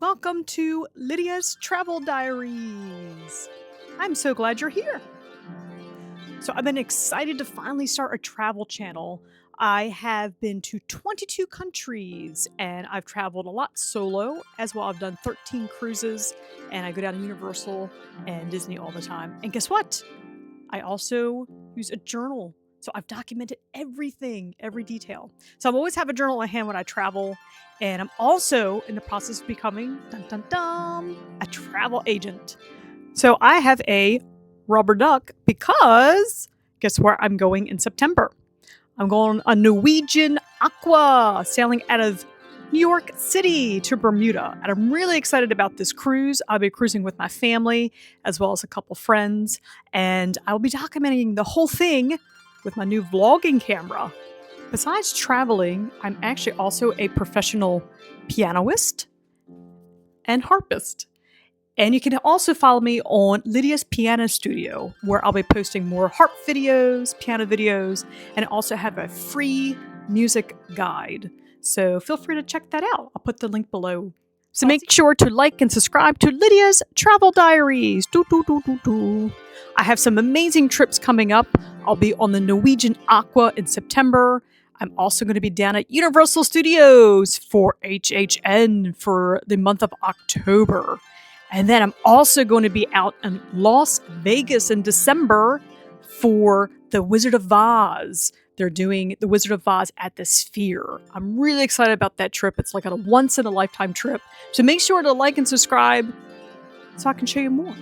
Welcome to Lydia's Travel Diaries. I'm so glad you're here. So, I've been excited to finally start a travel channel. I have been to 22 countries and I've traveled a lot solo as well. I've done 13 cruises and I go down to Universal and Disney all the time. And guess what? I also use a journal. So I've documented everything, every detail. So I always have a journal in hand when I travel. And I'm also in the process of becoming, dun dun dun, a travel agent. So I have a rubber duck because guess where I'm going in September? I'm going on Norwegian Aqua, sailing out of New York City to Bermuda. And I'm really excited about this cruise. I'll be cruising with my family as well as a couple friends. And I'll be documenting the whole thing with my new vlogging camera. Besides traveling, I'm actually also a professional pianoist and harpist. And you can also follow me on Lydia's Piano Studio, where I'll be posting more harp videos, piano videos, and also have a free music guide. So feel free to check that out. I'll put the link below. So make sure to like and subscribe to Lydia's Travel Diaries. I have some amazing trips coming up. I'll be on the Norwegian Aqua in September. I'm also going to be down at Universal Studios for HHN for the month of October. And then I'm also going to be out in Las Vegas in December for the Wizard of Oz. They're doing the Wizard of Oz at the Sphere. I'm really excited about that trip. It's like a once-in-a-lifetime trip. So make sure to like and subscribe so I can show you more.